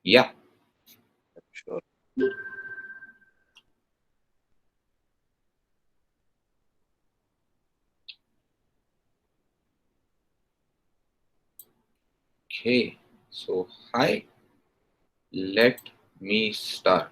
Yeah. Sure. Okay. So, hi. Let me start.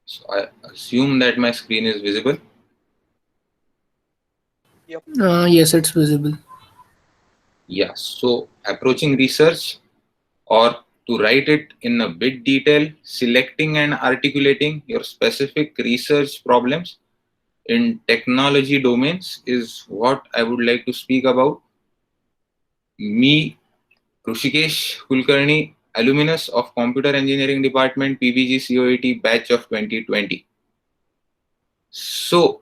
So, I assume that my screen is visible. Yep. Yes, it's visible. Yeah. So, approaching research, or to write it in a bit detail, selecting and articulating your specific research problems in technology domains is what I would like to speak about. Me, Rushikesh Kulkarni, alumnus of Computer Engineering Department, PVG COET batch of 2020. So,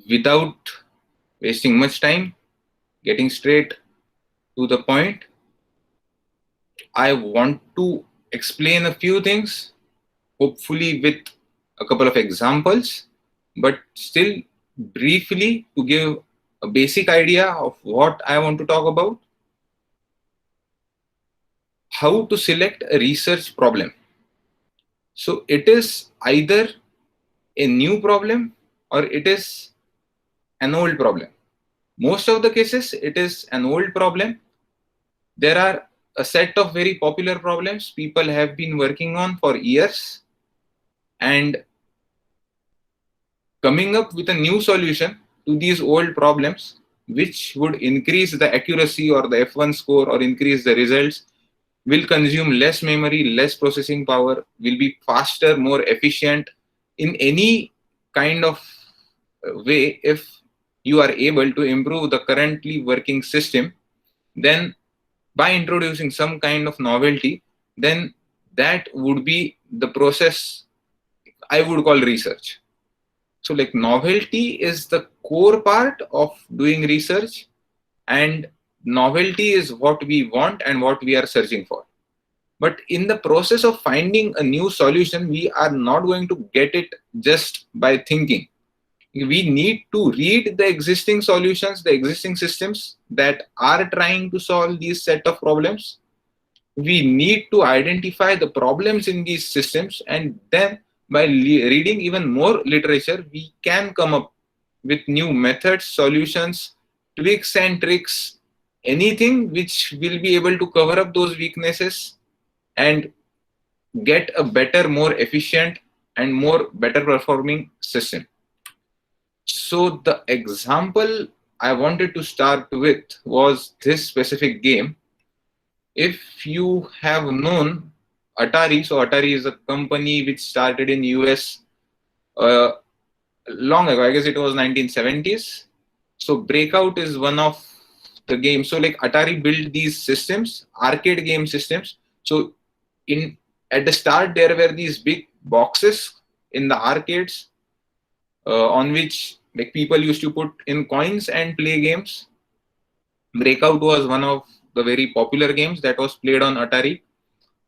without wasting much time, getting straight to the point, I want to explain a few things, hopefully with a couple of examples, but still briefly to give a basic idea of what I want to talk about. How to select a research problem. So it is either a new problem or it is an old problem. Most of the cases, it is an old problem. There are a set of very popular problems people have been working on for years, and coming up with a new solution to these old problems, which would increase the accuracy or the F1 score or increase the results, will consume less memory, less processing power, will be faster, more efficient in any kind of way. If you are able to improve the currently working system, then by introducing some kind of novelty, then that would be the process I would call research. So, like, novelty is the core part of doing research, and novelty is what we want and what we are searching for. But in the process of finding a new solution, we are not going to get it just by thinking. We need to read the existing solutions, the existing systems that are trying to solve these set of problems. We need to identify the problems in these systems, and then by reading even more literature, we can come up with new methods, solutions, tweaks and tricks, anything which will be able to cover up those weaknesses and get a better, more efficient and more better performing system. So the example I wanted to start with was this specific game. If you have known Atari, so Atari is a company which started in US uh, long ago. I guess it was 1970s. So Breakout is one of the games. So like Atari built these systems, arcade game systems. So in at the start there were these big boxes in the arcades on which like people used to put in coins and play games. Breakout was one of the very popular games that was played on Atari.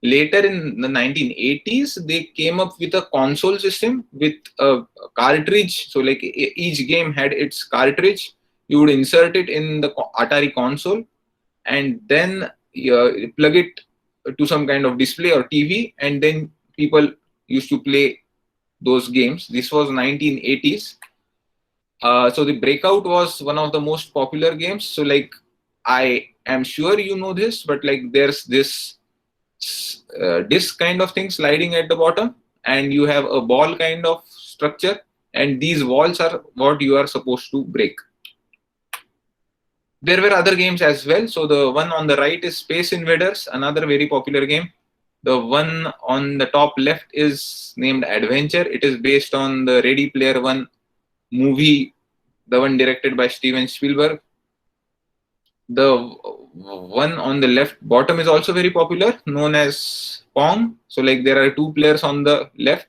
Later in the 1980s, they came up with a console system with a cartridge. So, like each game had its cartridge. You would insert it in the Atari console and then plug it to some kind of display or TV, and then people used to play those games. This was 1980s. So the Breakout was one of the most popular games. So like I am sure you know this, but like there's this disc kind of thing sliding at the bottom, and you have a ball kind of structure, and these walls are what you are supposed to break. There were other games as well. So the one on the right is Space Invaders, another very popular game. The one on the top left is named Adventure. It is based on the Ready Player One movie, the one directed by Steven Spielberg. The one on the left bottom is also very popular, known as Pong. So like there are two players on the left,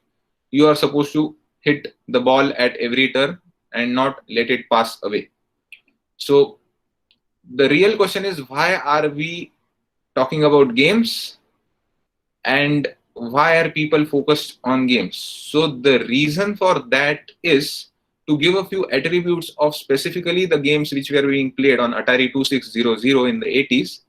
you are supposed to hit the ball at every turn and not let it pass away. So the real question is, why are we talking about games, and why are people focused on games? So the reason for that is to give a few attributes of specifically the games which were being played on Atari 2600 in the 80s.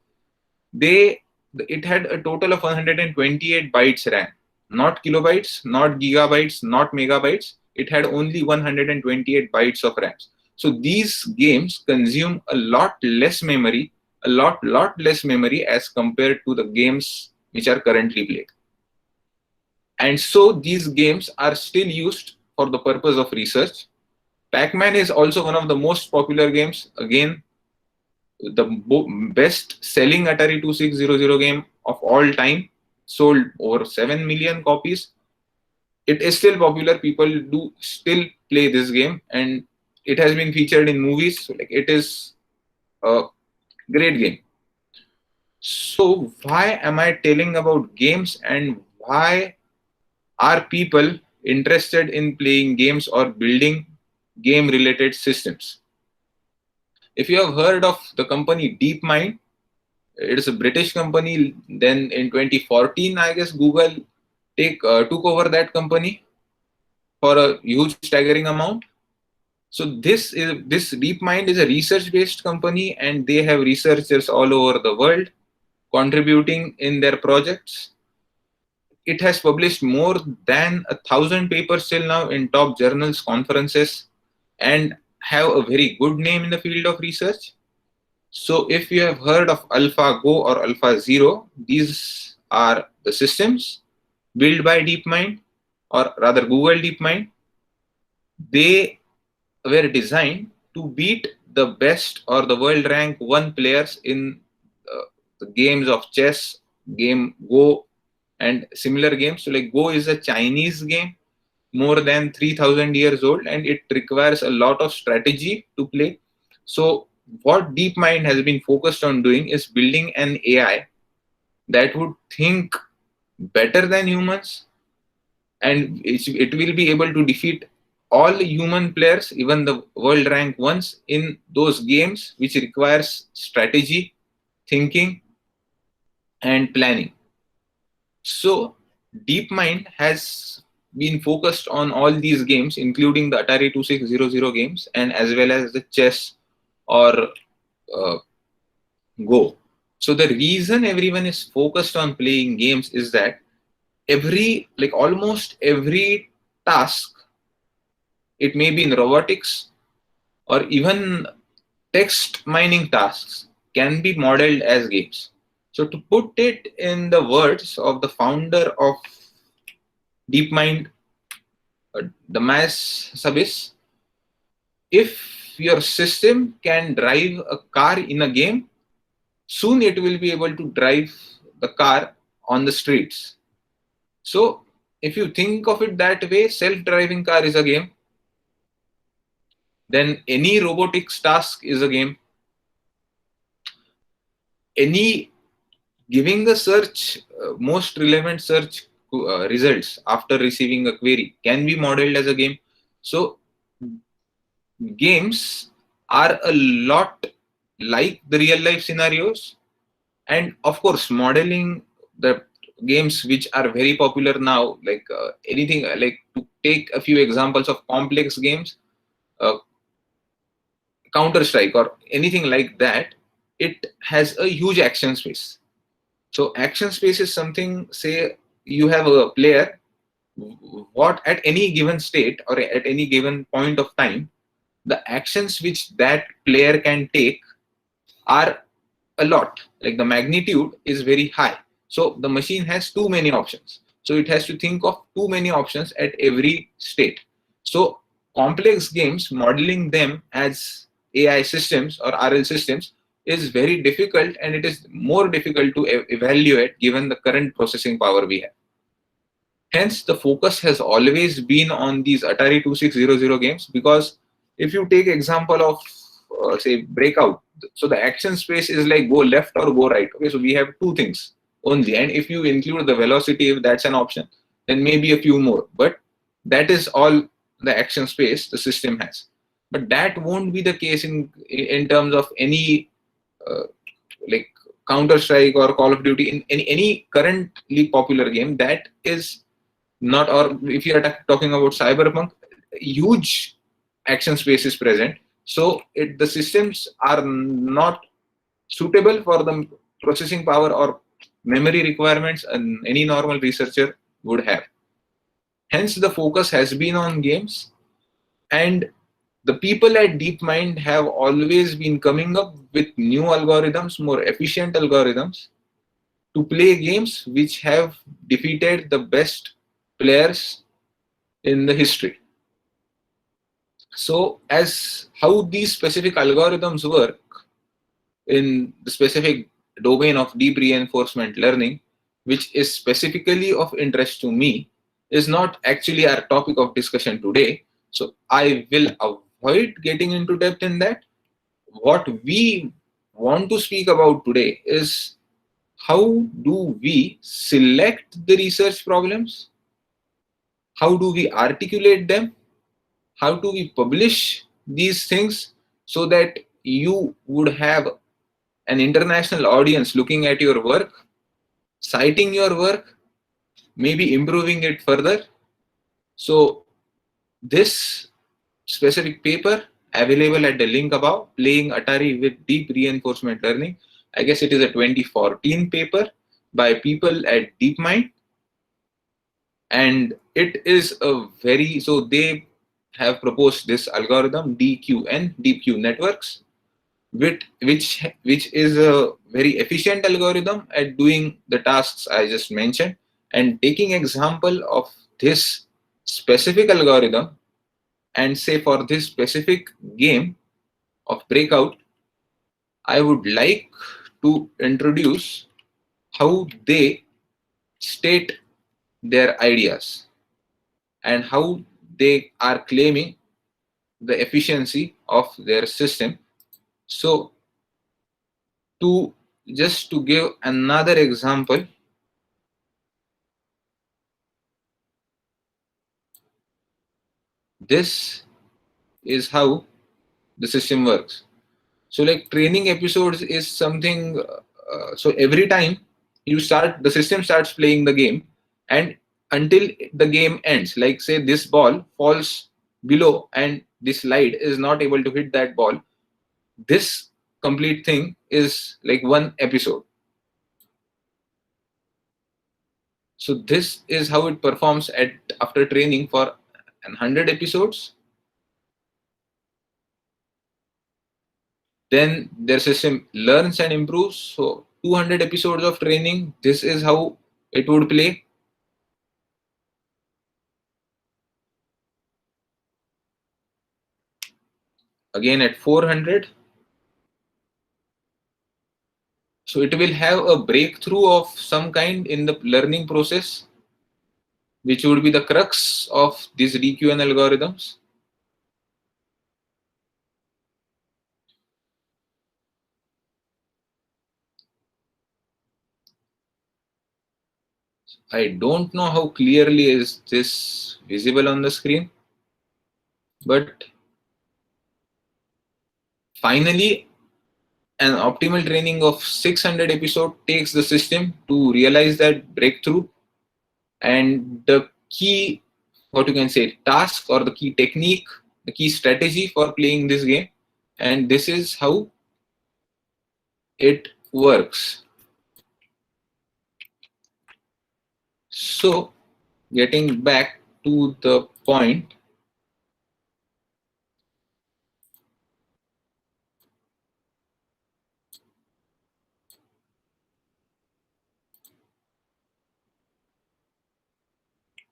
They it had a total of 128 bytes RAM, not kilobytes, not gigabytes, not megabytes. It had only 128 bytes of RAM. So these games consume a lot less memory, a lot less memory as compared to the games which are currently played. And so these games are still used for the purpose of research. Pac-Man is also one of the most popular games. Again, the best selling Atari 2600 game of all time, sold over 7 million copies. It is still popular. People do still play this game, and it has been featured in movies. So, like, it is a great game. So why am I telling about games, and why are people interested in playing games or building game related systems? If you have heard of the company DeepMind, it is a British company. Then in 2014, I guess Google took over that company for a huge staggering amount. So this DeepMind is a research-based company, and they have researchers all over the world contributing in their projects. It has published more than 1,000 papers till now in top journals, conferences, and have a very good name in the field of research. So if you have heard of AlphaGo or AlphaZero, these are the systems built by DeepMind, or rather Google DeepMind. They were designed to beat the best or the world rank 1 players in the games of chess, game Go, and similar games. So like Go is a Chinese game, more than 3,000 years old, and it requires a lot of strategy to play. So what DeepMind has been focused on doing is building an AI that would think better than humans, and it will be able to defeat all human players, even the world rank ones, in those games which requires strategy, thinking, and planning. So DeepMind has been focused on all these games, including the Atari 2600 games, and as well as the chess or Go. So the reason everyone is focused on playing games is that almost every task, it may be in robotics or even text mining tasks, can be modeled as games. So to put it in the words of the founder of DeepMind, Damas Sabis, if your system can drive a car in a game, soon it will be able to drive the car on the streets. So if you think of it that way, self-driving car is a game. Then any robotics task is a game. Any giving the search, most relevant search results after receiving a query can be modeled as a game. So games are a lot like the real life scenarios, and of course modeling the games which are very popular now, like anything, like to take a few examples of complex games, Counter-Strike or anything like that, it has a huge action space. So action space is something, say you have a player, what at any given state or at any given point of time, the actions which that player can take are a lot, like the magnitude is very high. So the machine has too many options. So it has to think of too many options at every state. So complex games, modeling them as AI systems or RL systems is very difficult, and it is more difficult to evaluate given the current processing power we have. Hence, the focus has always been on these Atari 2600 games, because if you take example of say Breakout, so the action space is like go left or go right. Okay, so we have two things only, and if you include the velocity, if that's an option, then maybe a few more. But That is all the action space the system has. But that won't be the case in terms of any like Counter Strike or Call of Duty, in any currently popular game. That is not, or if you are talking about Cyberpunk, huge action space is present. So the systems are not suitable for the processing power or memory requirements any normal researcher would have. Hence, the focus has been on games, and the people at DeepMind have always been coming up with new algorithms, more efficient algorithms to play games which have defeated the best players in the history. So, as how these specific algorithms work in the specific domain of deep reinforcement learning, which is specifically of interest to me, is not actually our topic of discussion today. So I will avoid getting into depth in that. What we want to speak about today is how do we select the research problems? How do we articulate them? How do we publish these things so that you would have an international audience looking at your work, citing your work, maybe improving it further? So this specific paper available at the link above, Playing Atari with Deep Reinforcement Learning. I guess it is a 2014 paper by people at DeepMind, and it is a very, so they have proposed this algorithm DQN, Deep Q Networks, which is a very efficient algorithm at doing the tasks I just mentioned. And taking example of this specific algorithm, and say for this specific game of Breakout, I would like to introduce how they state their ideas and how they are claiming the efficiency of their system. So just to give another example, this is how the system works. So like training episodes is something, so every time the system starts playing the game, and until the game ends, like say this ball falls below and this slide is not able to hit that ball, this complete thing is like one episode. So this is how it performs after training for 100 episodes. Then their system learns and improves. So 200 episodes of training, this is how it would play. Again at 400. So it will have a breakthrough of some kind in the learning process, which would be the crux of these DQN algorithms. I don't know how clearly is this visible on the screen, but finally, an optimal training of 600 episode takes the system to realize that breakthrough, and the key, what you can say, task or the key technique, the key strategy for playing this game, and this is how it works. So getting back to the point,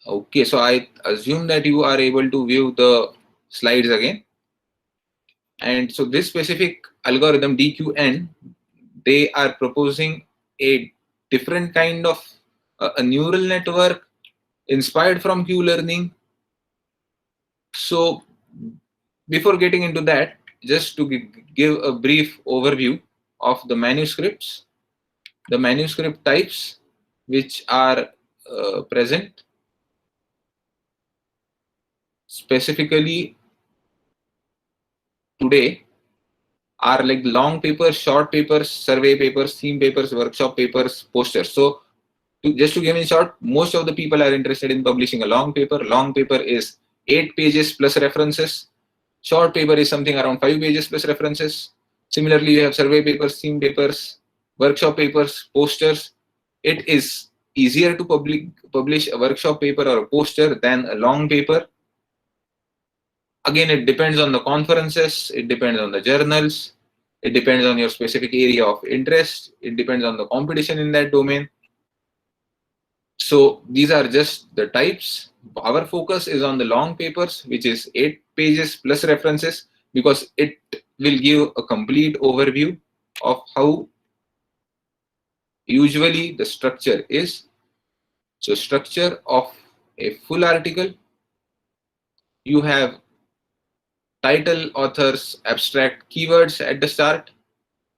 okay, so I assume that you are able to view the slides again. And so this specific algorithm DQN, they are proposing a different kind of a neural network inspired from Q learning. So before getting into that, just to give a brief overview of the manuscripts, the manuscript types which are present. specifically today are like long papers, short papers, survey papers, theme papers, workshop papers, posters. So just to give in short, most of the people are interested in publishing a long paper. Long paper is 8 pages plus references. Short paper is something around 5 pages plus references. Similarly, you have survey papers, theme papers, workshop papers, posters. It is easier to publish a workshop paper or a poster than a long paper. Again, it depends on the conferences, it depends on the journals, it depends on your specific area of interest, it depends on the competition in that domain. So these are just the types. Our focus is on the long papers, which is 8 pages plus references, because it will give a complete overview of how usually the structure is. So structure of a full article, you have title, authors, abstract, keywords at the start.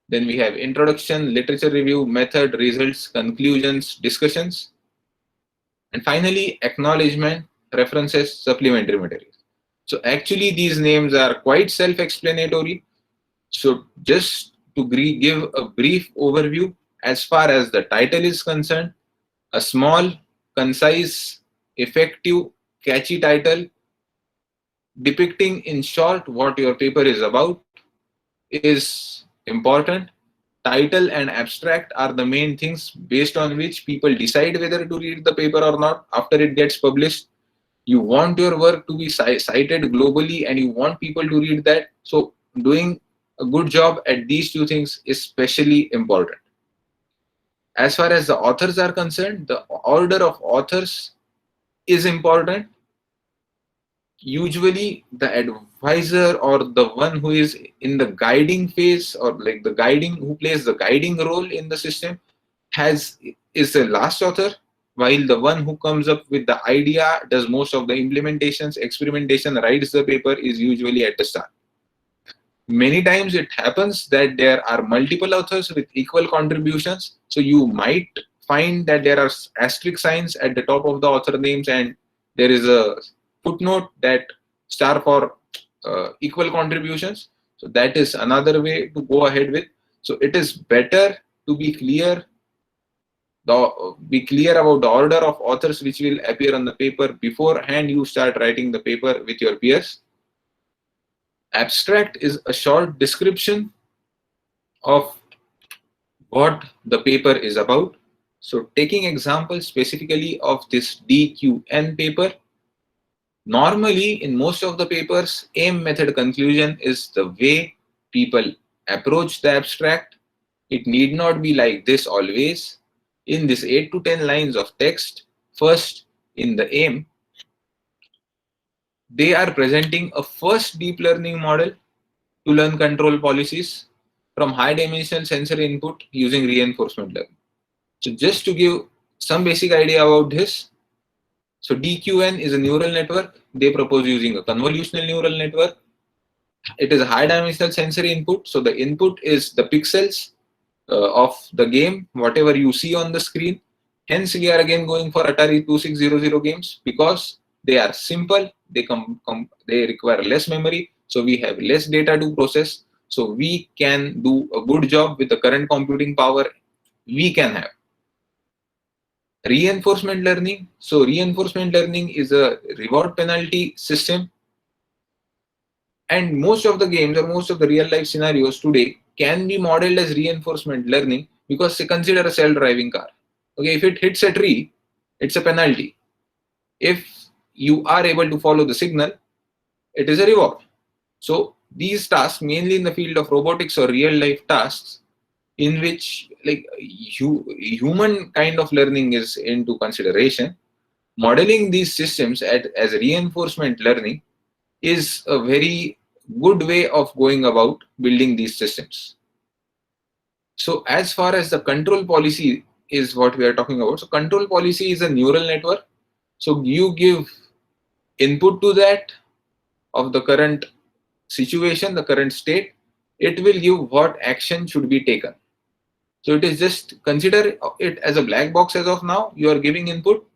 Then we have introduction, literature review, method, results, conclusions, discussions. And finally, acknowledgement, references, supplementary materials. So actually these names are quite self-explanatory. So just to give a brief overview, as far as the title is concerned, a small, concise, effective, catchy title depicting in short what your paper is about is important. Title and abstract are the main things based on which people decide whether to read the paper or not after it gets published. You want your work to be cited globally and you want people to read that. So doing a good job at these two things is especially important. As far as the authors are concerned, the order of authors is important. Usually the advisor or the one who is in the guiding phase, or like the guiding, who plays the guiding role in the system, is the last author, while the one who comes up with the idea, does most of the implementations, experimentation, writes the paper, is usually at the start. Many times it happens that there are multiple authors with equal contributions, so you might find that there are asterisk signs at the top of the author names and there is a footnote that star for equal contributions. So that is another way to go ahead with. So it is better to be clear about the order of authors which will appear on the paper beforehand you start writing the paper with your peers. Abstract is a short description of what the paper is about. So taking examples specifically of this DQN paper, normally in most of the papers, aim, method, conclusion is the way people approach the abstract. It need not be like this always. In this 8 to 10 lines of text, first in the aim, they are presenting a first deep learning model to learn control policies from high dimensional sensory input using reinforcement learning. So just to give some basic idea about this, so DQN is a neural network. They propose using a convolutional neural network. It is a high dimensional sensory input. So the input is the pixels of the game, whatever you see on the screen. Hence, we are again going for Atari 2600 games because they are simple. They require less memory. So we have less data to process. So we can do a good job with the current computing power we can have. Reinforcement learning. So reinforcement learning is a reward penalty system. And most of the games or most of the real life scenarios today can be modeled as reinforcement learning because consider a self-driving car. Okay, if it hits a tree, it's a penalty. If you are able to follow the signal, it is a reward. So these tasks, mainly in the field of robotics or real life tasks, in which like human kind of learning is into consideration, modeling these systems as reinforcement learning is a very good way of going about building these systems. So as far as the control policy is what we are talking about. So control policy is a neural network. So you give input to that of the current situation, the current state, it will give what action should be taken. So it is just consider it as a black box as of now. You are giving input,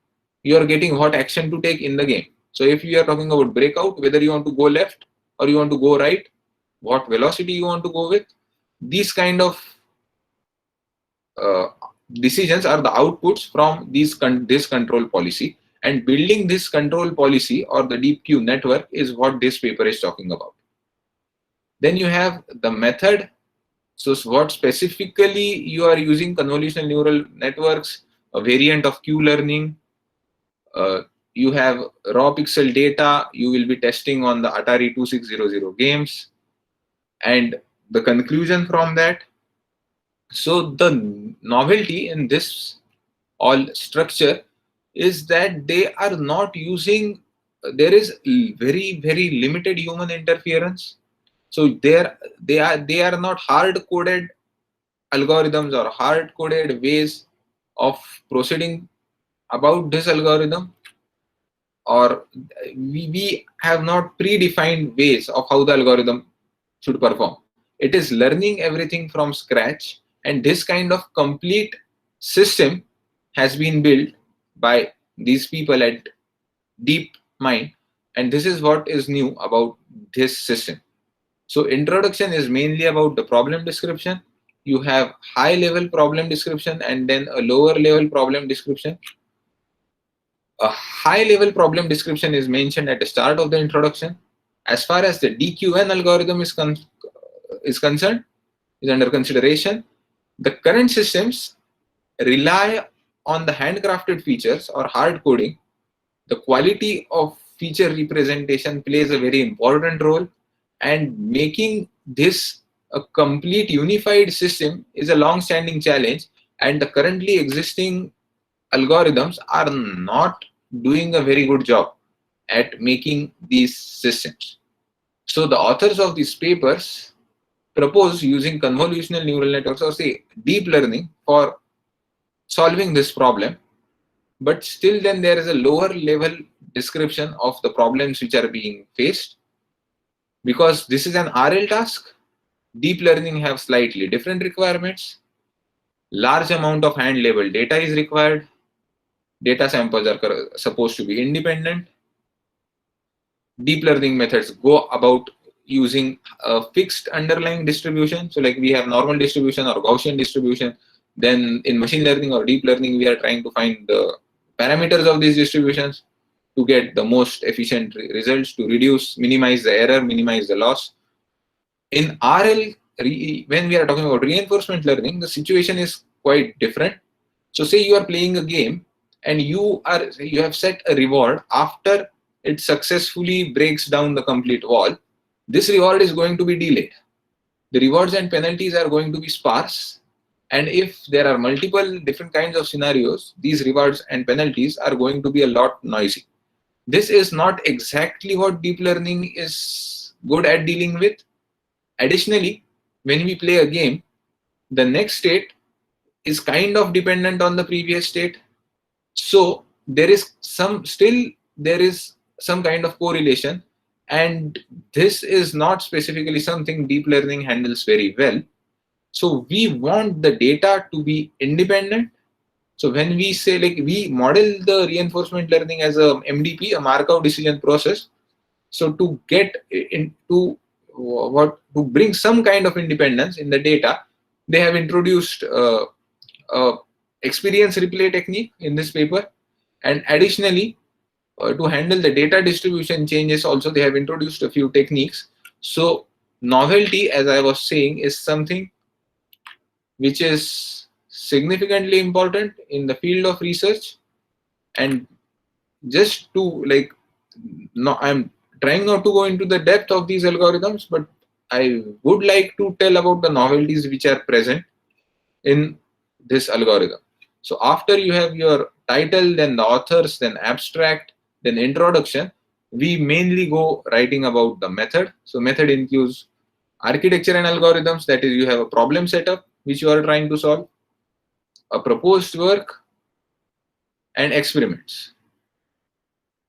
you are getting what action to take in the game. So if you are talking about breakout, whether you want to go left or you want to go right, what velocity you want to go with, these kind of uh, decisions are the outputs from this control policy, and building this control policy or the deep Q network is what this paper is talking about. Then you have the method. So what specifically you are using convolutional neural networks, a variant of Q learning. You have raw pixel data you will be testing on the Atari 2600 games, and the conclusion from that. So the novelty in this all structure is that they are not using, there is very limited human interference. So they are not hard coded algorithms or hard coded ways of proceeding about this algorithm, or we have not predefined ways of how the algorithm should perform. It is learning everything from scratch, and this kind of complete system has been built by these people at DeepMind, and this is what is new about this system. So introduction is mainly about the problem description. You have high level problem description and then a lower level problem description. A high level problem description is mentioned at the start of the introduction. As far as the DQN algorithm is concerned, is under consideration, the current systems rely on the handcrafted features or hard coding. The quality of feature representation plays a very important role, and making this a complete unified system is a long-standing challenge, and the currently existing algorithms are not doing a very good job at making these systems. So the authors of these papers propose using convolutional neural networks, or say deep learning, for solving this problem, but still then there is a lower level description of the problems which are being faced. Because this is an RL task, deep learning have slightly different requirements. Large amount of hand labeled data is required. Data samples are supposed to be independent. Deep learning methods go about using a fixed underlying distribution. So like we have normal distribution or Gaussian distribution. Then in machine learning or deep learning, we are trying to find the parameters of these distributions to get the most efficient results, to minimize the error, minimize the loss. In RL, when we are talking about reinforcement learning, the situation is quite different. So say you are playing a game and you have set a reward after it successfully breaks down the complete wall. This reward is going to be delayed. The rewards and penalties are going to be sparse. And if there are multiple different kinds of scenarios, these rewards and penalties are going to be a lot noisy. This is not exactly what deep learning is good at dealing with. Additionally, when we play a game, the next state is kind of dependent on the previous state. So there is some kind of correlation, and this is not specifically something deep learning handles very well. So we want the data to be independent. So when we say, like, we model the reinforcement learning as a MDP, a Markov decision process. So to get into to bring some kind of independence in the data, they have introduced experience replay technique in this paper. And additionally, to handle the data distribution changes also, they have introduced a few techniques. So novelty, as I was saying, is something which is significantly important in the field of research. And just to I'm trying not to go into the depth of these algorithms, but I would like to tell about the novelties which are present in this algorithm. So after you have your title, then the authors, then abstract, then introduction, we mainly go writing about the method. So method includes architecture and algorithms, that is, you have a problem setup which you are trying to solve, a proposed work, and experiments.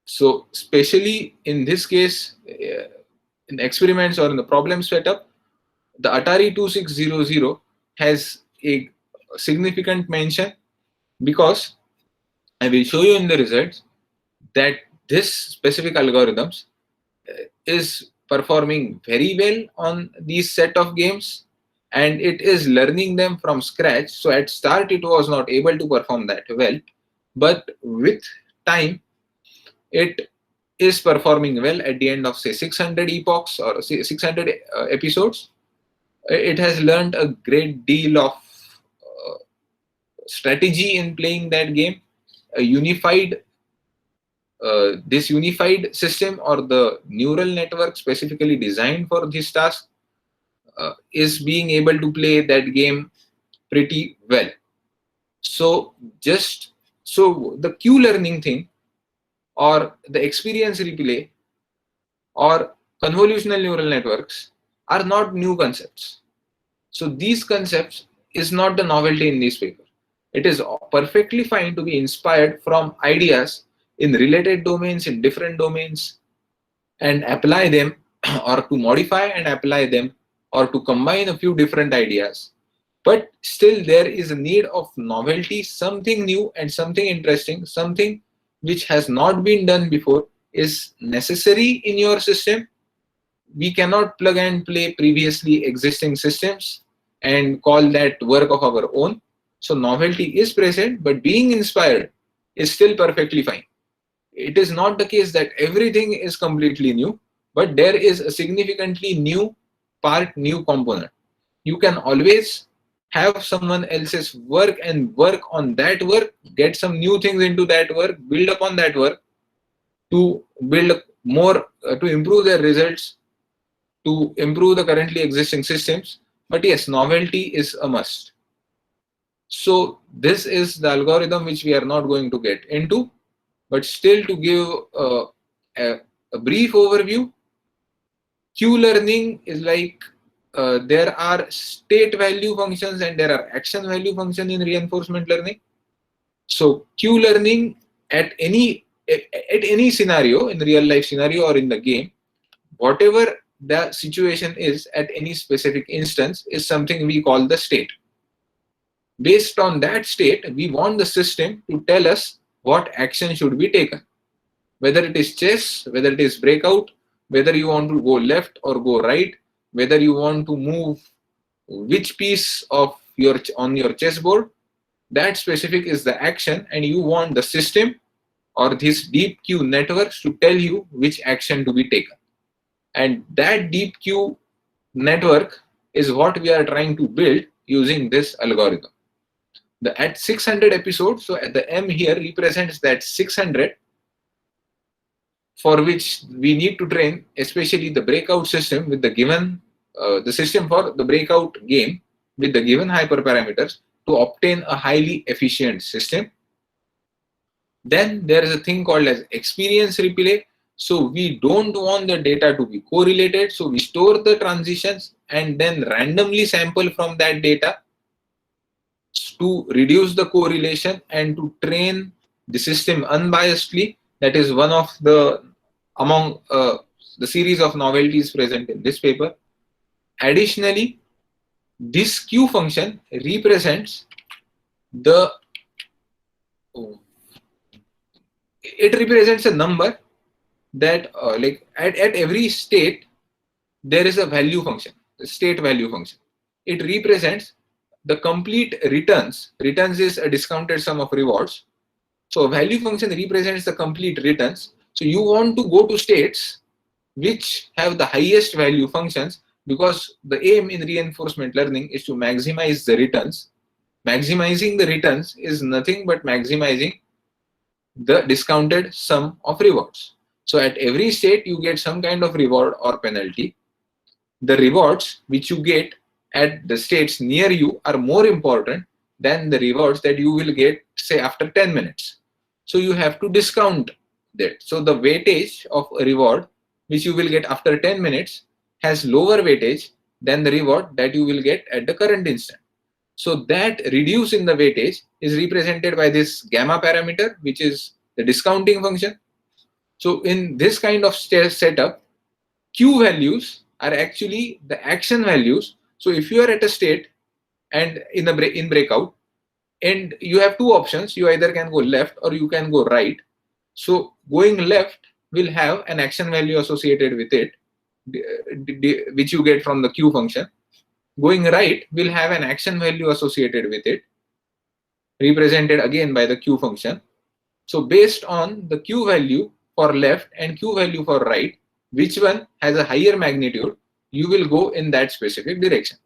So especially in this case, in experiments or in the problem setup, the Atari 2600 has a significant mention, because I will show you in the results that this specific algorithms is performing very well on these set of games, and it is learning them from scratch. So at start it was not able to perform that well, but with time it is performing well. At the end of say 600 epochs or say 600 episodes, it has learned a great deal of strategy in playing that game. A unified this unified system or the neural network specifically designed for this task is being able to play that game pretty well. So just so the Q learning thing or the experience replay or convolutional neural networks are not new concepts. So these concepts is not the novelty in this paper. It is perfectly fine to be inspired from ideas in related domains, in different domains, and apply them or to modify and apply them or to combine a few different ideas. But still there is a need of novelty, something new and something interesting, something which has not been done before is necessary in your system. We cannot plug and play previously existing systems and call that work of our own. So novelty is present, but being inspired is still perfectly fine. It is not the case that everything is completely new, but there is a significantly new part, new component. You can always have someone else's work and work on that work, get some new things into that work, build upon that work to build more, to improve their results, to improve the currently existing systems. But yes, novelty is a must. So this is the algorithm which we are not going to get into, but still to give a brief overview, Q learning is like there are state value functions and there are action value function in reinforcement learning. So Q learning at any scenario, in real life scenario or in the game, whatever the situation is at any specific instance is something we call the state. Based on that state, we want the system to tell us what action should be taken. Whether it is chess, whether it is breakout, whether you want to go left or go right, whether you want to move which piece of your on your chessboard, that specific is the action, and you want the system or this deep Q networks to tell you which action to be taken. And that deep Q network is what we are trying to build using this algorithm. At 600 episodes, so at the M here represents that 600 for which we need to train, especially the breakout system with the given, the system for the breakout game with the given hyperparameters to obtain a highly efficient system. Then there is a thing called as experience replay. So we don't want the data to be correlated. So we store the transitions and then randomly sample from that data to reduce the correlation and to train the system unbiasedly. That is one of the among the series of novelties present in this paper. Additionally, this Q function represents the a number that like at every state there is a value function, the state value function. It represents the complete returns. Returns is a discounted sum of rewards. So a value function represents the complete returns. So you want to go to states which have the highest value functions, because the aim in reinforcement learning is to maximize the returns. Maximizing the returns is nothing but maximizing the discounted sum of rewards. So at every state you get some kind of reward or penalty. The rewards which you get at the states near you are more important than the rewards that you will get say after 10 minutes. So you have to discount that. So the weightage of a reward which you will get after 10 minutes has lower weightage than the reward that you will get at the current instant. So that reduce in the weightage is represented by this gamma parameter, which is the discounting function. So in this kind of setup, Q values are actually the action values. So if you are at a state and in breakout, and you have two options, you either can go left or you can go right. So going left will have an action value associated with it, which you get from the Q function. Going right will have an action value associated with it, represented again by the Q function. So based on the Q value for left and Q value for right, which one has a higher magnitude, you will go in that specific direction.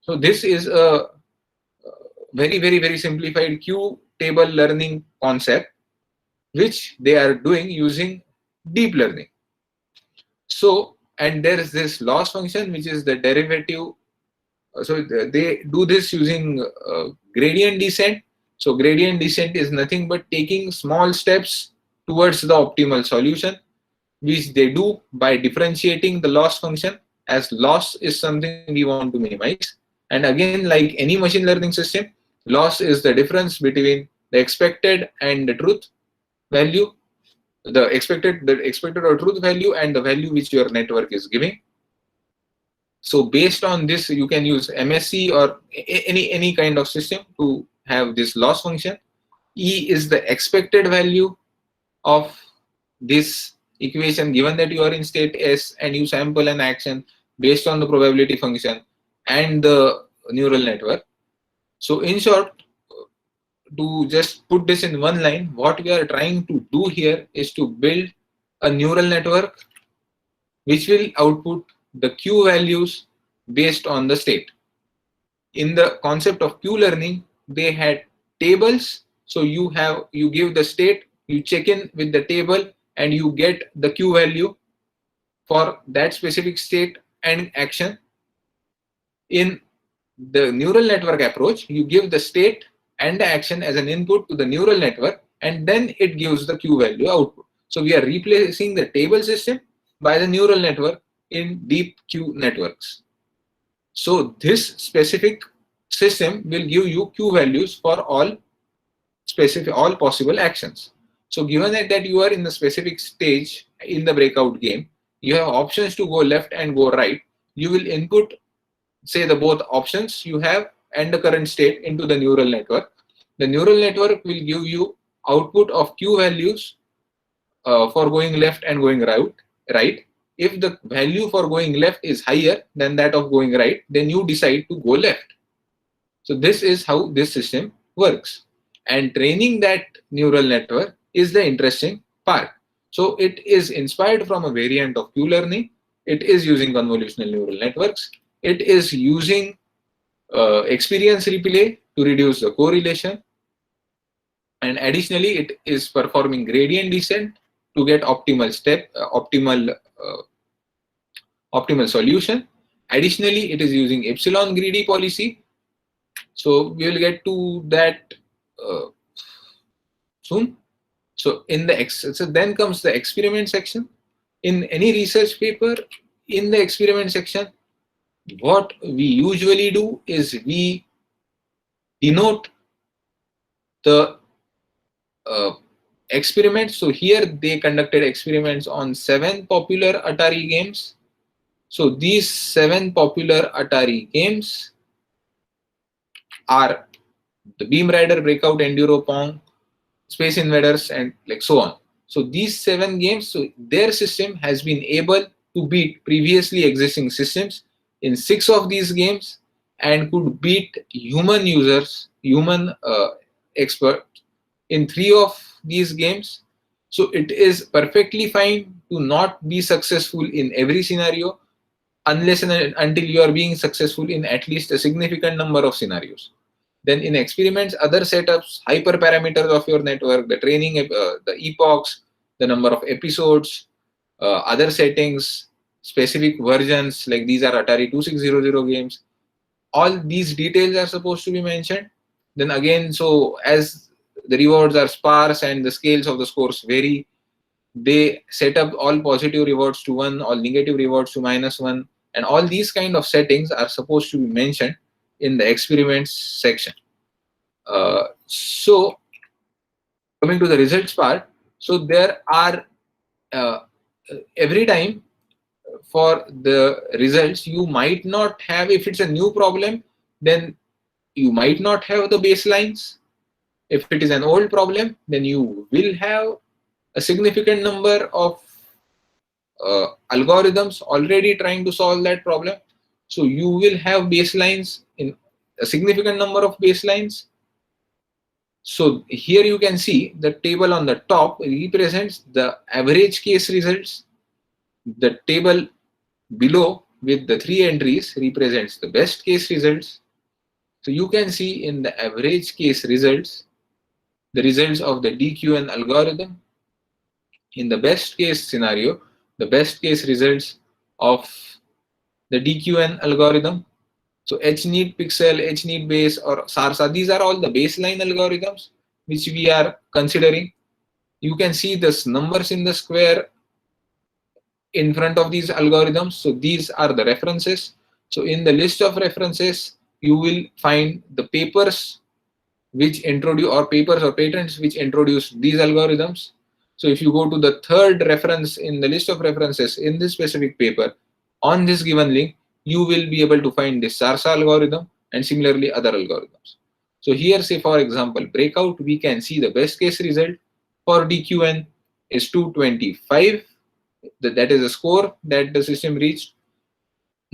So this is a very simplified Q table learning concept, which they are doing using deep learning. So, and there is this loss function, which is the derivative. So they do this using gradient descent. So gradient descent is nothing but taking small steps towards the optimal solution, which they do by differentiating the loss function, as loss is something we want to minimize. And again, like any machine learning system, loss is the difference between the expected and the truth value, the expected or truth value, and the value which your network is giving. So based on this, you can use MSE or any kind of system to have this loss function. E is the expected value of this equation given that you are in state S and you sample an action based on the probability function and the neural network. So in short, to just put this in one line, what we are trying to do here is to build a neural network which will output the Q values based on the state. In the concept of Q learning, they had tables. So you give the state, you check in with the table, and you get the Q value for that specific state and action. In the neural network approach, you give the state and the action as an input to the neural network, and then it gives the Q value output. So we are replacing the table system by the neural network in deep Q networks. So this specific system will give you Q values for all possible actions. So given that you are in the specific stage in the breakout game, you have options to go left and go right. You will input, say, the both options you have and the current state into the neural network. The neural network will give you output of Q values for going left and going right. If the value for going left is higher than that of going right, then you decide to go left. So this is how this system works. And training that neural network is the interesting part. So it is inspired from a variant of Q learning. It is using convolutional neural networks. It is using experience replay to reduce the correlation. And additionally, it is performing gradient descent to get optimal solution. Additionally, it is using epsilon greedy policy. So we will get to that soon. So then comes the experiment section. In any research paper, in the experiment section, what we usually do is we denote the experiments. So here they conducted experiments on 7 popular Atari games. So these 7 popular Atari games are the Beam Rider, Breakout, Enduro, Pong, Space Invaders, and like so on. So these 7 games, so their system has been able to beat previously existing systems in 6 of these games and could beat human experts in 3 of these games. So it is perfectly fine to not be successful in every scenario unless and until you are being successful in at least a significant number of scenarios. Then in experiments, other setups, hyperparameters of your network, the training, the epochs, the number of episodes, other settings, specific versions, like these are Atari 2600 games. All these details are supposed to be mentioned. Then again, so as the rewards are sparse and the scales of the scores vary, they set up all positive rewards to 1, all negative rewards to -1, and all these kind of settings are supposed to be mentioned in the experiments section. So coming to the results part, so there are every time for the results you might not have, if it's a new problem, then you might not have the baselines. If it is an old problem, then you will have a significant number of algorithms already trying to solve that problem. So you will have baselines, in a significant number of baselines. So here you can see the table on the top represents the average case results. The table below with the 3 entries represents the best case results. So you can see in the average case results, the results of the DQN algorithm. In the best case scenario, the best case results of the DQN algorithm. So HNeat pixel, HNeat base, or SARSA, these are all the baseline algorithms which we are considering. You can see this numbers in the square in front of these algorithms. So these are the references. So in the list of references, you will find the papers which introduce, or papers or patents which introduce these algorithms. So if you go to the third reference in the list of references in this specific paper, on this given link, you will be able to find this SARSA algorithm and similarly other algorithms. So here, say for example, breakout, we can see the best case result for DQN is 225. That is a score that the system reached.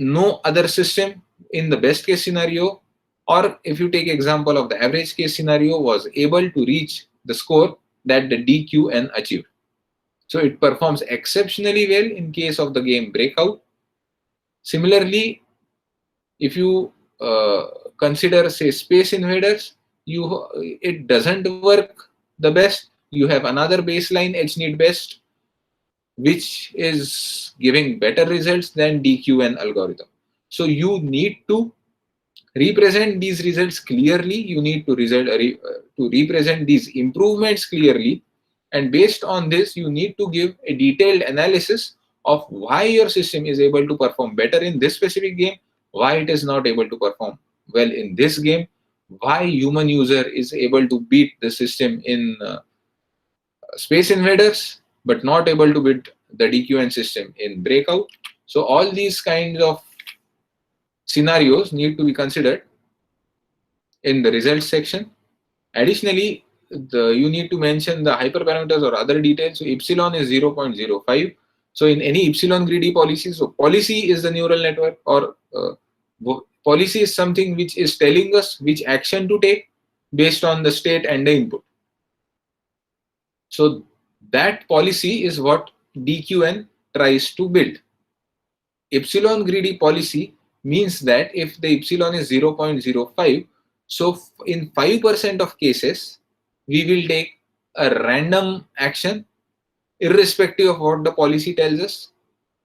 No other system in the best case scenario, or if you take example of the average case scenario, was able to reach the score that the DQN achieved. So it performs exceptionally well in case of the game breakout. Similarly, if you consider, say, Space Invaders, it doesn't work the best. You have another baseline HNeat best, which is giving better results than DQN algorithm. So you need to represent these results clearly. You need to represent these improvements clearly, and based on this, you need to give a detailed analysis of why your system is able to perform better in this specific game, why it is not able to perform well in this game, why human user is able to beat the system in Space Invaders but not able to beat the DQN system in Breakout. So all these kinds of scenarios need to be considered in the results section. Additionally, you need to mention the hyperparameters or other details. So epsilon is 0.05. So in any epsilon greedy policy, so policy is the neural network, or policy is something which is telling us which action to take based on the state and the input. So that policy is what DQN tries to build. Epsilon greedy policy means that if the epsilon is 0.05, so in 5% of cases, we will take a random action irrespective of what the policy tells us.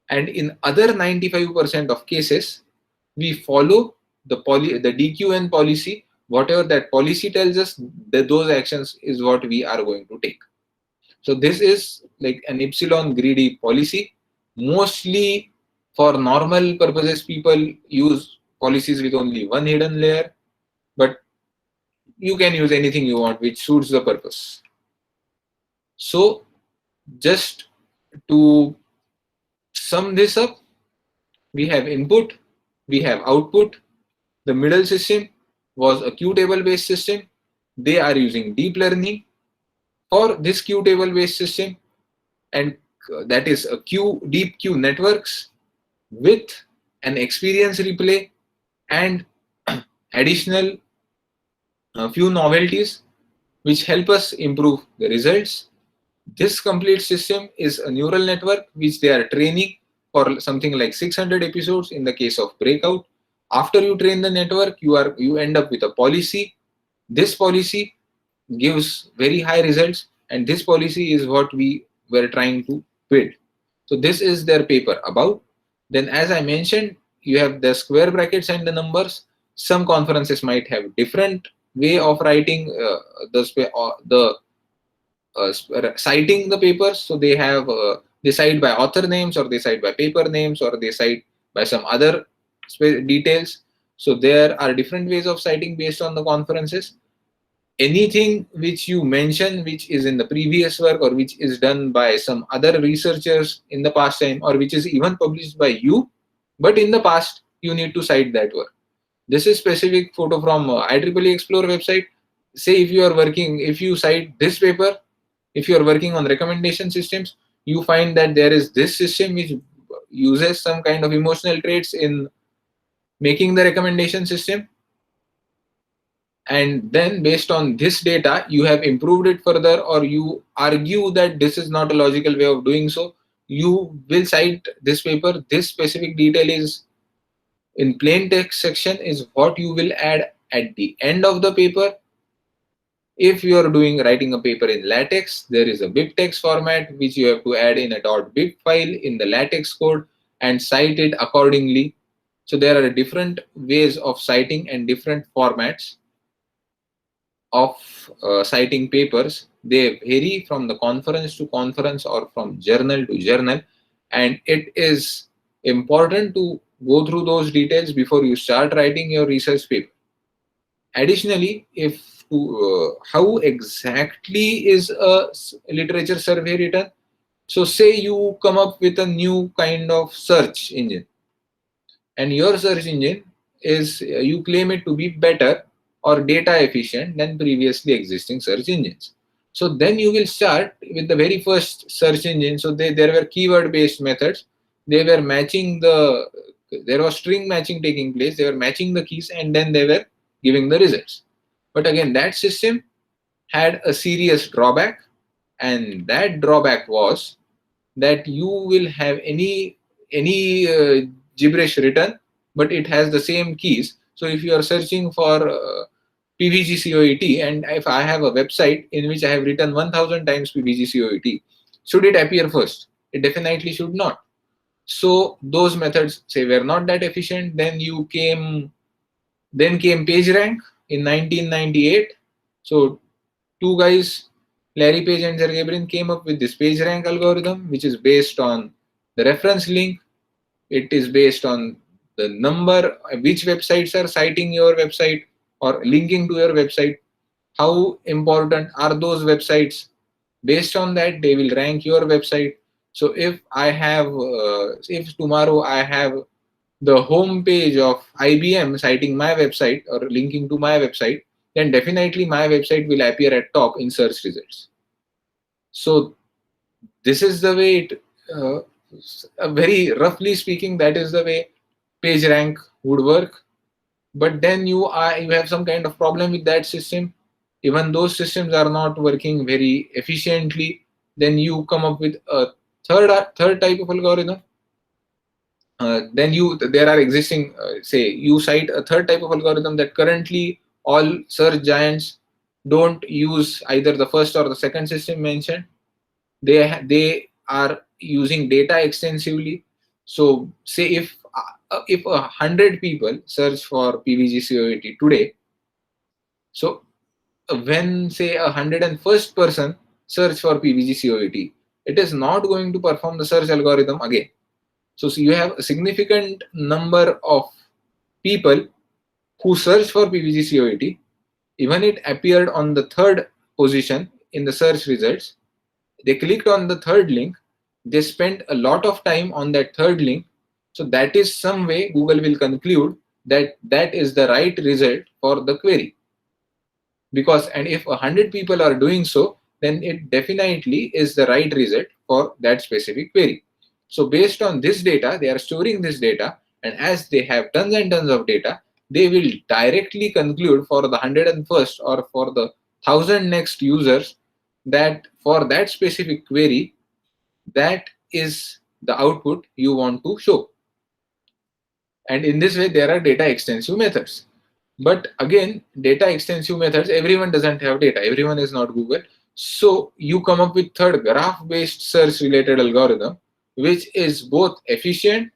And in other 95% of cases, we follow the DQN policy. Whatever that policy tells us, those actions is what we are going to take. So this is like an epsilon greedy policy. Mostly for normal purposes, people use policies with only one hidden layer, but you can use anything you want which suits the purpose. So just to sum this up, we have input, we have output. The middle system was a Q table based system. They are using deep learning for this Q table based system, and that is a deep Q networks with an experience replay and additional few novelties which help us improve the results. This complete system is a neural network which they are training for something like 600 episodes in the case of Breakout. After you train the network, you end up with a policy. This policy gives very high results, and this policy is what we were trying to build. So this is their paper about. Then, as I mentioned, you have the square brackets and the numbers. Some conferences might have different way of writing citing the papers. So they have they cite by author names, or they cite by paper names, or they cite by some other details. So there are different ways of citing based on the conferences. Anything which you mention which is in the previous work, or which is done by some other researchers in the past time, or which is even published by you, but in the past, you need to cite that work. This is specific photo from IEEE Explore website. Say if you are working, if you cite this paper, If you are working on recommendation systems, you find that there is this system which uses some kind of emotional traits in making the recommendation system, and then based on this data you have improved it further, or you argue that this is not a logical way of doing so, you will cite this paper. This specific detail is in plain text section is what you will add at the end of the paper. If you are writing a paper in LaTeX, there is a BibTeX format which you have to add in a .bib file in the LaTeX code and cite it accordingly. So there are different ways of citing and different formats of citing papers. They vary from the conference to conference or from journal to journal, and it is important to go through those details before you start writing your research paper. Additionally, how exactly is a literature survey written? So say you come up with a new kind of search engine, and your search engine is, you claim it to be better or data efficient than previously existing search engines. So then you will start with the very first search engine. So there were keyword based methods. They were matching there was string matching taking place. They were matching the keys and then they were giving the results. But again, that system had a serious drawback, and that drawback was that you will have any gibberish written, but it has the same keys. So if you are searching for PVG-COET, and if I have a website in which I have written 1000 times PVG-COET, should it appear first? It definitely should not. So those methods say were not that efficient. Then came PageRank in 1998. So two guys, Larry Page and Sergey Brin, came up with this PageRank algorithm, which is based on the reference link. It is based on the number, which websites are citing your website or linking to your website. How important are those websites? Based on that, they will rank your website. So if if tomorrow I have the home page of IBM citing my website or linking to my website, then definitely my website will appear at top in search results. So this is the way very roughly speaking, that is the way PageRank would work. But then you have some kind of problem with that system. Even those systems are not working very efficiently. Then you come up with a third type of algorithm. There are existing, say you cite a third type of algorithm that currently all search giants don't use either the first or the second system mentioned. They are using data extensively. So say if 100 people search for PVG-COET today, so when say 101st person search for PVG-COET, it is not going to perform the search algorithm again. So you have a significant number of people who search for PVG-COET. Even it appeared on the third position in the search results. They clicked on the third link. They spent a lot of time on that third link. So that is some way Google will conclude that that is the right result for the query. Because, and if 100 people are doing so, then it definitely is the right result for that specific query. So based on this data, they are storing this data, and as they have tons and tons of data, they will directly conclude for the 101st or for the 1000 next users that for that specific query, that is the output you want to show. And in this way, there are data extensive methods. But again, data extensive methods, everyone doesn't have data. Everyone is not Google. So you come up with third graph-based search related algorithm, which is both efficient.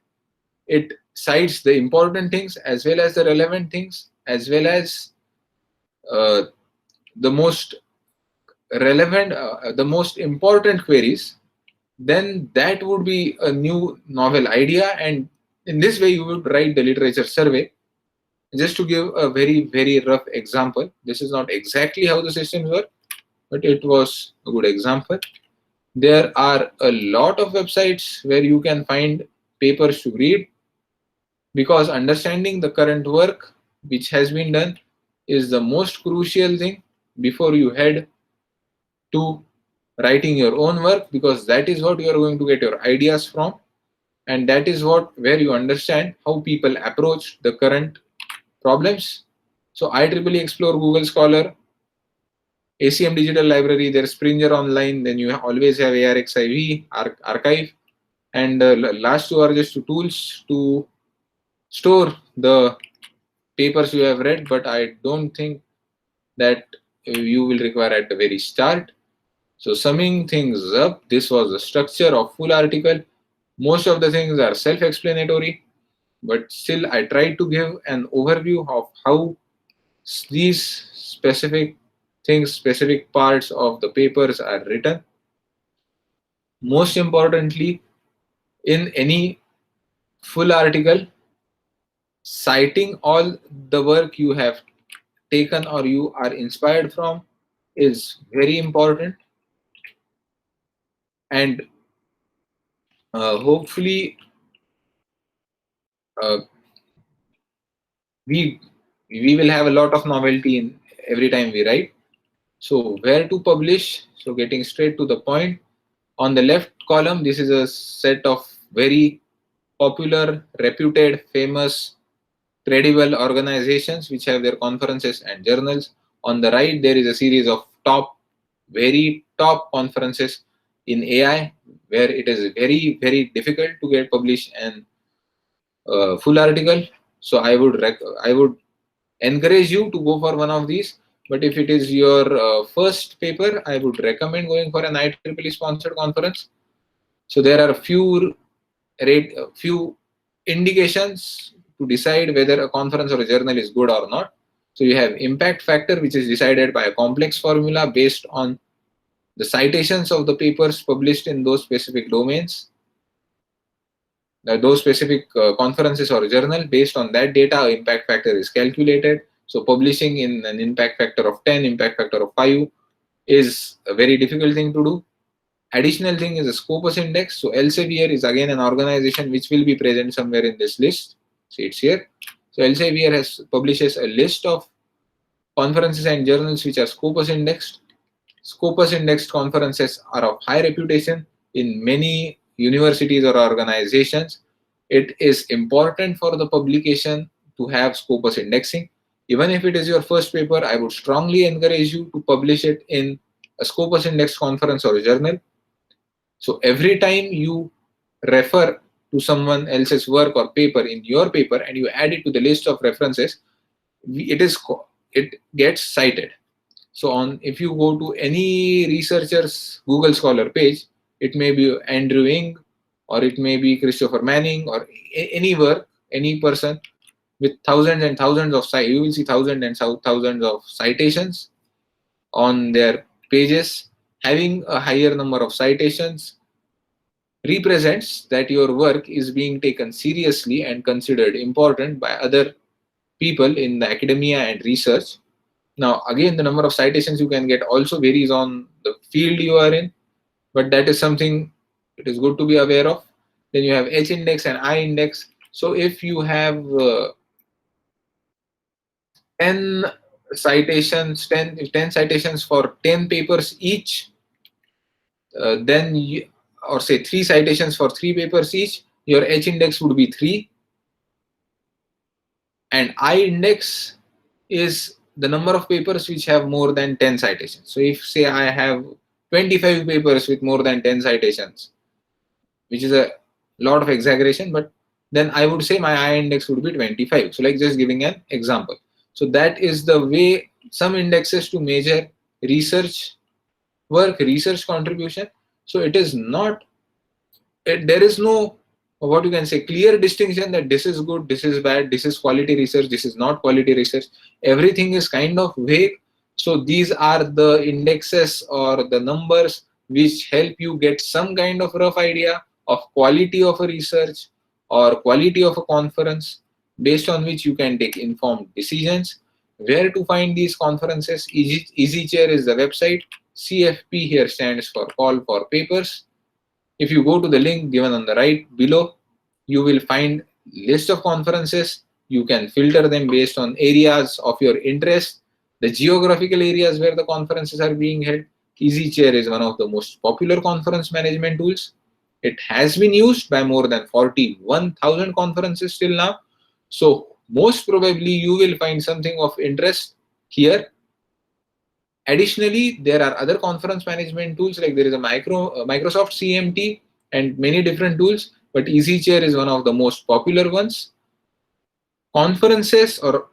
It cites the important things as well as the relevant things, as well as the most relevant, the most important queries. Then that would be a new novel idea. And in this way, you would write the literature survey. Just to give a very, very rough example, this is not exactly how the systems work, but it was a good example. There are a lot of websites where you can find papers to read, because understanding the current work which has been done is the most crucial thing before you head to writing your own work, because that is what you are going to get your ideas from, and that is where you understand how people approach the current problems. So IEEE Explore, Google Scholar, ACM Digital Library, there's Springer Online, then you always have ARXIV, Archive, and last two are just tools to store the papers you have read, but I don't think that you will require at the very start. So summing things up, this was the structure of full article. Most of the things are self-explanatory, but still I tried to give an overview of how these specific things, specific parts of the papers are written. Most importantly, in any full article, citing all the work you have taken or you are inspired from is very important, and hopefully uh, we will have a lot of novelty in every time we write. So where to publish? So getting straight to the point, on the left column, this is a set of very popular, reputed, famous, credible organizations which have their conferences and journals. On the right, there is a series of very top conferences in AI, where it is very, very difficult to get published and full article. So I would encourage you to go for one of these. But if it is your first paper, I would recommend going for an IEEE sponsored conference. So there are few indications to decide whether a conference or a journal is good or not. So you have impact factor, which is decided by a complex formula based on the citations of the papers published in those specific domains, those specific conferences or journal. Based on that data, impact factor is calculated. So publishing in an impact factor of 10, impact factor of 5 is a very difficult thing to do. Additional thing is a Scopus index. So Elsevier is again an organization which will be present somewhere in this list. See, it's here. So Elsevier publishes a list of conferences and journals which are Scopus indexed. Scopus indexed conferences are of high reputation in many universities or organizations. It is important for the publication to have Scopus indexing. Even if it is your first paper, I would strongly encourage you to publish it in a Scopus index conference or journal. So every time you refer to someone else's work or paper in your paper and you add it to the list of references, it gets cited. So if you go to any researcher's Google Scholar page, it may be Andrew Ng, or it may be Christopher Manning, or any work, any person with thousands and thousands of sites. You will see thousands and thousands of citations on their pages. Having a higher number of citations represents that your work is being taken seriously and considered important by other people in the academia and research. Now, again, the number of citations you can get also varies on the field you are in, but that is something it is good to be aware of. Then you have H index and I index. So if you have 10 citations, 10 citations for 10 papers each, then or say 3 citations for 3 papers each, your H index would be 3, and I index is the number of papers which have more than 10 citations. So if say I have 25 papers with more than 10 citations, which is a lot of exaggeration, but then I would say my I index would be 25. So like just giving an example. So that is the way some indexes to measure research work, research contribution. So it is not, there is no, what you can say, clear distinction that this is good, this is bad, this is quality research, this is not quality research. Everything is kind of vague. So these are the indexes or the numbers which help you get some kind of rough idea of quality of a research or quality of a conference, based on which you can take informed decisions. Where to find these conferences? EasyChair is the website. CFP here stands for Call for Papers. If you go to the link given on the right below, you will find list of conferences. You can filter them based on areas of your interest, the geographical areas where the conferences are being held. EasyChair is one of the most popular conference management tools. It has been used by more than 41,000 conferences till now. So most probably you will find something of interest here. Additionally, there are other conference management tools, like there is a Microsoft CMT and many different tools, but EasyChair is one of the most popular ones. Conferences, or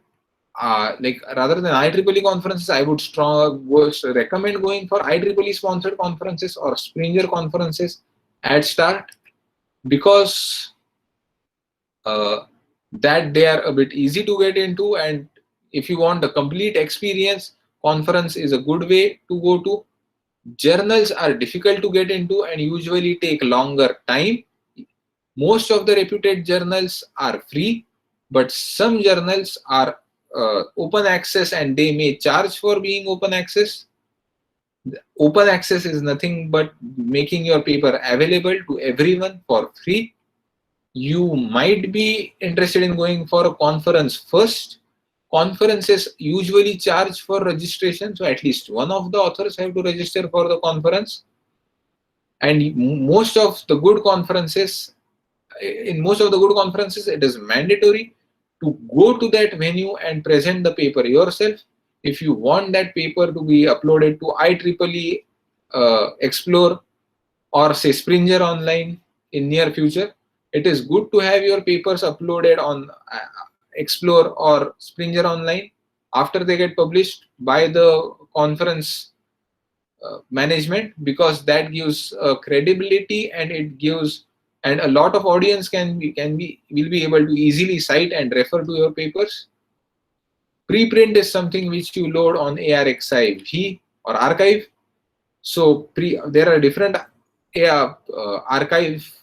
like rather than IEEE conferences, I would recommend going for IEEE sponsored conferences or Springer conferences at start, because that they are a bit easy to get into, and if you want a complete experience, conference is a good way to go to. Journals are difficult to get into and usually take longer time. Most of the reputed journals are free, but some journals are open access and they may charge for being open access. Open access is nothing but making your paper available to everyone for free. You might be interested in going for a conference first. Conferences usually charge for registration, so at least one of the authors have to register for the conference. And most of the good conferences, in most of the good conferences, it is mandatory to go to that venue and present the paper yourself. If you want that paper to be uploaded to IEEE Explore or say Springer Online in near future, it is good to have your papers uploaded on Explore or Springer Online after they get published by the conference management, because that gives credibility, and it gives, and a lot of audience will be able to easily cite and refer to your papers. Preprint is something which you load on ARXIV or archive. So there are different archives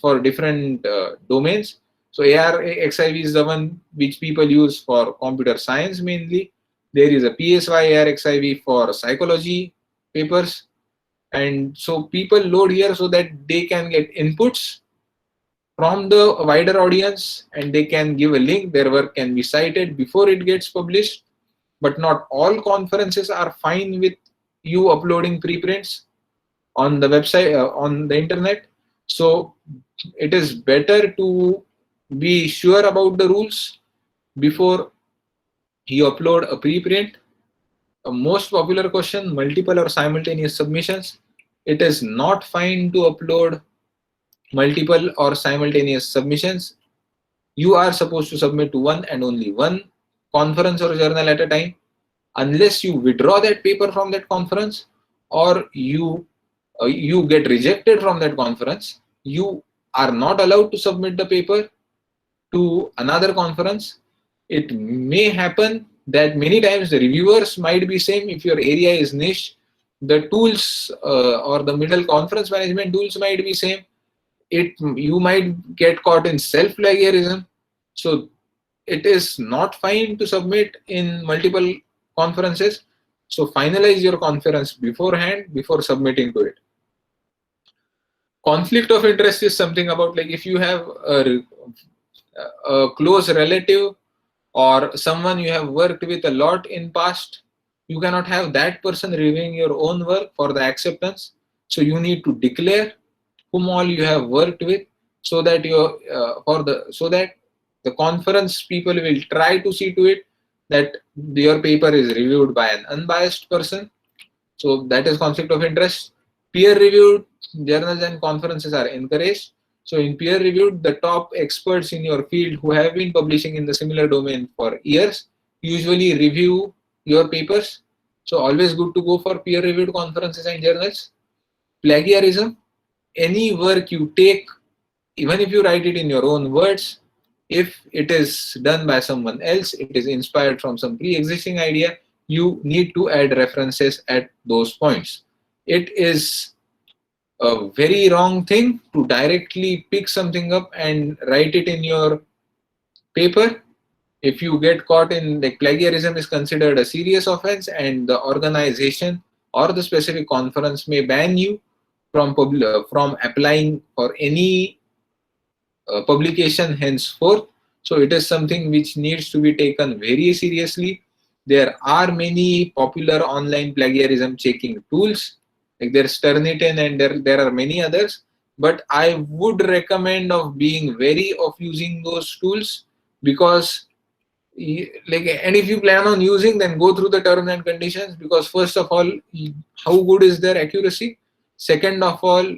for different domains. So ARXIV is the one which people use for computer science mainly. There is a PSY ARXIV for psychology papers. And so people load here so that they can get inputs from the wider audience, and they can give a link. Their work can be cited before it gets published. But not all conferences are fine with you uploading preprints on the website, on the internet. So it is better to be sure about the rules before you upload a preprint. A most popular question: multiple or simultaneous submissions. It is not fine to upload multiple or simultaneous submissions. You are supposed to submit to one and only one conference or journal at a time. Unless you withdraw that paper from that conference, or you get rejected from that conference, you are not allowed to submit the paper to another conference. It may happen that many times the reviewers might be same. If your area is niche, the tools or the middle conference management tools might be same. You might get caught in self-plagiarism. So it is not fine to submit in multiple conferences. So finalize your conference beforehand before submitting to it. Conflict of interest is something about, like, if you have a close relative or someone you have worked with a lot in past, you cannot have that person reviewing your own work for the acceptance. So you need to declare whom all you have worked with, so that the conference people will try to see to it that your paper is reviewed by an unbiased person. So that is conflict of interest. Peer-reviewed journals and conferences are encouraged. So in peer-reviewed, the top experts in your field who have been publishing in the similar domain for years usually review your papers. So always good to go for peer-reviewed conferences and journals. Plagiarism: any work you take, even if you write it in your own words, if it is done by someone else, it is inspired from some pre-existing idea, you need to add references at those points. It is a very wrong thing to directly pick something up and write it in your paper. If you get caught in, like, plagiarism is considered a serious offense, and the organization or the specific conference may ban you from applying for any publication henceforth. So it is something which needs to be taken very seriously. There are many popular online plagiarism checking tools. Like there's Turnitin and there are many others, but I would recommend of being wary of using those tools, because like, and if you plan on using, then go through the terms and conditions, because first of all, how good is their accuracy? Second of all,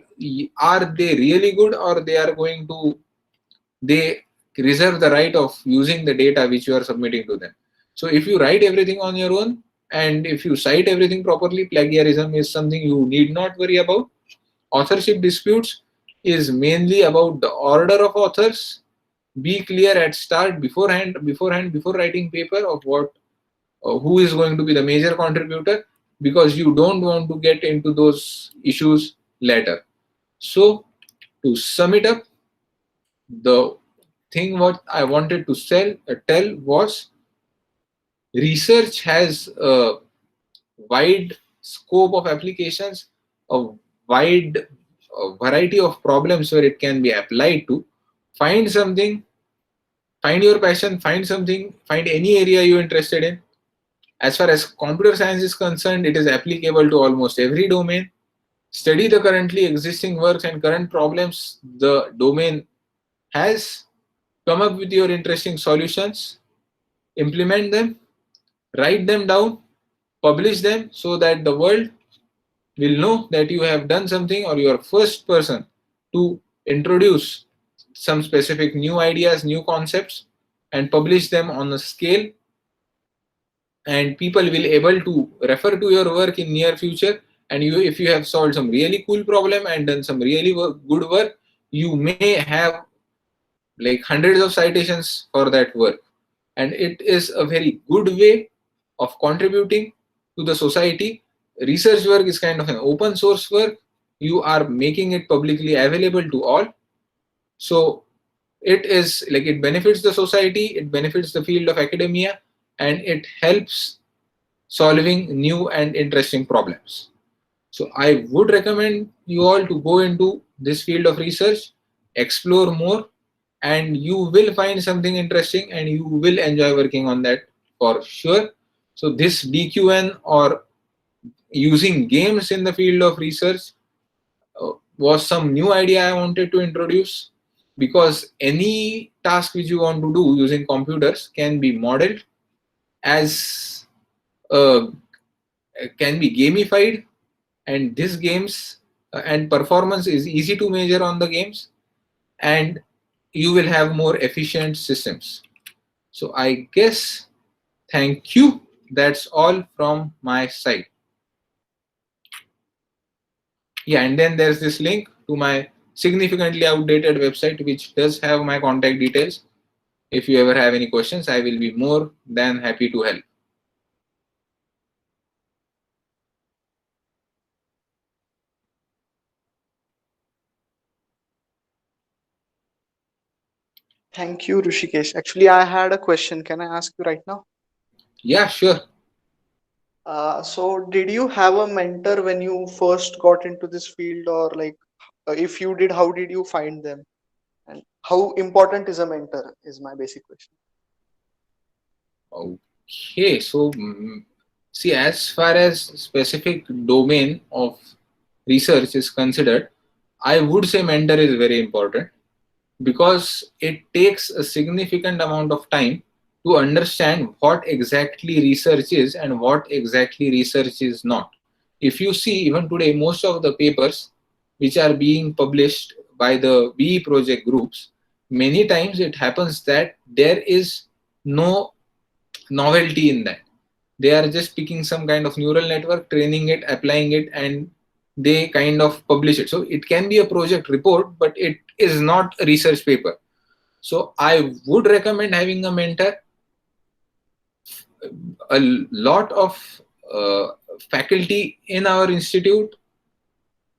are they really good, or they reserve the right of using the data which you are submitting to them. So if you write everything on your own and if you cite everything properly, plagiarism is something you need not worry about. Authorship disputes is mainly about the order of authors. Be clear at start, beforehand before writing paper, of what who is going to be the major contributor, because you don't want to get into those issues later. So to sum it up, the thing what I wanted to tell was, research has a wide scope of applications, a wide variety of problems where it can be applied to. Find something, find your passion, find any area you're interested in. As far as computer science is concerned, it is applicable to almost every domain. Study the currently existing works and current problems the domain has. Come up with your interesting solutions, implement them, write them down, publish them, so that the world will know that you have done something, or you are first person to introduce some specific new ideas, new concepts, and publish them on a scale, and people will able to refer to your work in near future. And you, if you have solved some really cool problem and done some really good work, you may have like hundreds of citations for that work, and it is a very good way of contributing to the society. Research work is kind of an open source work. You are making it publicly available to all. So it is like, it benefits the society, it benefits the field of academia, and it helps solving new and interesting problems. So I would recommend you all to go into this field of research, explore more, and you will find something interesting and you will enjoy working on that for sure. So this DQN, or using games in the field of research, was some new idea I wanted to introduce, because any task which you want to do using computers can be modeled as can be gamified, and these games and performance is easy to measure on the games, and you will have more efficient systems. So I guess, thank you. That's all from my side. Yeah, and then there's this link to my significantly outdated website, which does have my contact details. If you ever have any questions, I will be more than happy to help. Thank you, Rishikesh. Actually, I had a question. Can I ask you right now? Yeah, sure. So did you have a mentor when you first got into this field, or like, if you did, how did you find them? And how important is a mentor is my basic question. Okay, so see, as far as specific domain of research is considered, I would say mentor is very important, because it takes a significant amount of time to understand what exactly research is and what exactly research is not. If you see, even today, most of the papers which are being published by the BE project groups, many times it happens that there is no novelty in that. They are just picking some kind of neural network, training it, applying it, and they kind of publish it. So it can be a project report, but it is not a research paper. So I would recommend having a mentor. A lot of faculty in our institute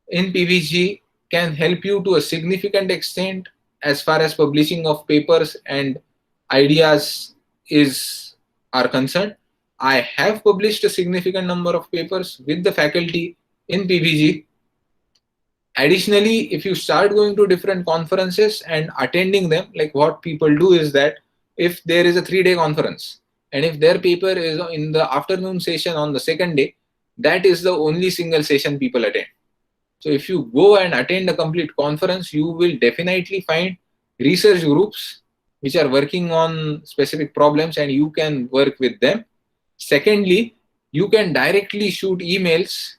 in PVG can help you to a significant extent as far as publishing of papers and ideas are concerned. I have published a significant number of papers with the faculty in PVG. Additionally, if you start going to different conferences and attending them, like what people do is that if there is a 3-day conference and if their paper is in the afternoon session on the second day, that is the only single session people attend. So if you go and attend a complete conference, you will definitely find research groups which are working on specific problems and you can work with them. Secondly, you can directly shoot emails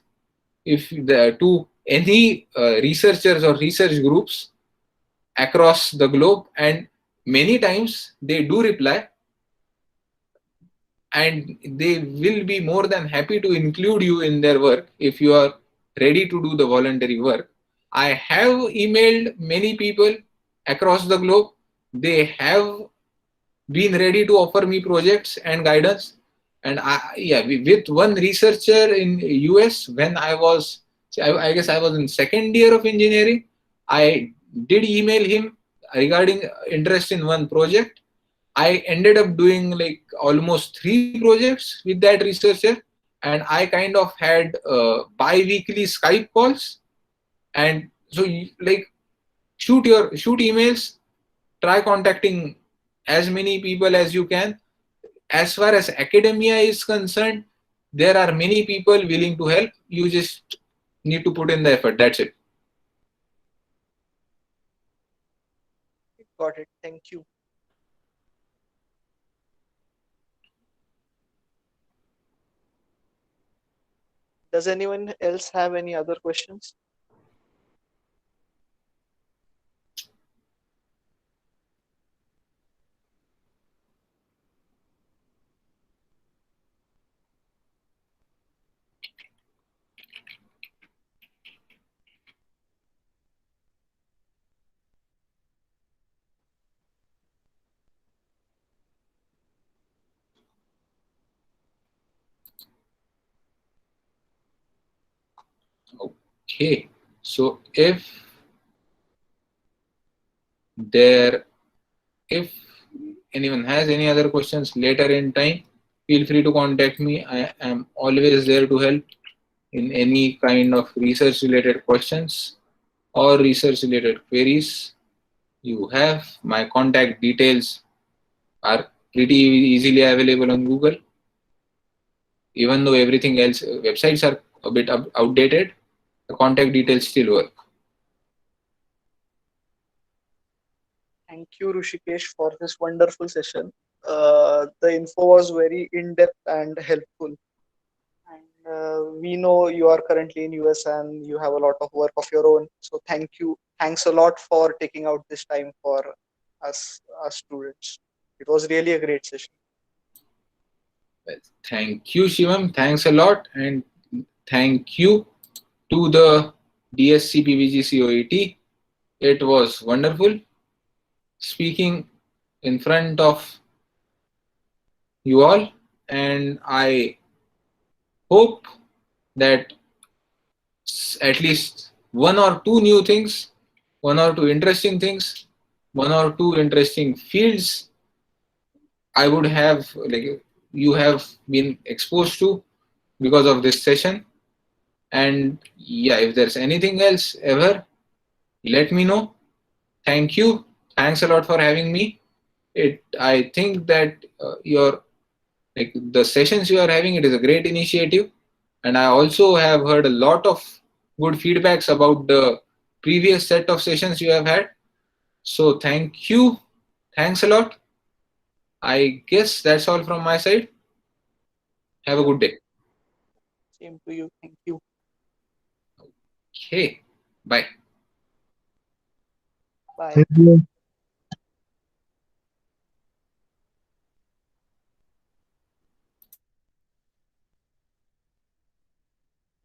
to any researchers or research groups across the globe, and many times they do reply and they will be more than happy to include you in their work if you are ready to do the voluntary work. I have emailed many people across the globe. They have been ready to offer me projects and guidance. And with one researcher in US, when I guess I was in second year of engineering, I did email him regarding interest in one project. I ended up doing like almost 3 projects with that researcher, and I kind of had bi-weekly Skype calls. And so, like, shoot emails, try contacting as many people as you can. As far as academia is concerned, there are many people willing to help. You just need to put in the effort. That's it. Got it. Thank you. Does anyone else have any other questions? Okay. So there if anyone has any other questions later in time, feel free to contact me. I am always there to help in any kind of research related questions or research related queries. You have my contact details are pretty easily available on Google. Even though everything else, websites are a bit outdated, the contact details still work. Thank you, Rushikesh, for this wonderful session. The info was very in-depth and helpful. And we know you are currently in US and you have a lot of work of your own. So thank you. Thanks a lot for taking out this time for us students. It was really a great session. Well, thank you, Shivam. Thanks a lot. And thank you to the DSC PVG COET. It was wonderful speaking in front of you all, and I hope that at least one or two new things, one or two interesting things, one or two interesting fields I would have, like, you have been exposed to because of this session. And yeah, if there's anything else ever, let me know. Thank you. Thanks a lot for having me. I think that your like the sessions you are having, it is a great initiative, and I also have heard a lot of good feedbacks about the previous set of sessions you have had. So thank you. Thanks a lot. I guess that's all from my side. Have a good day. Same to you. Thank you. Okay. Bye. Bye. Thank you.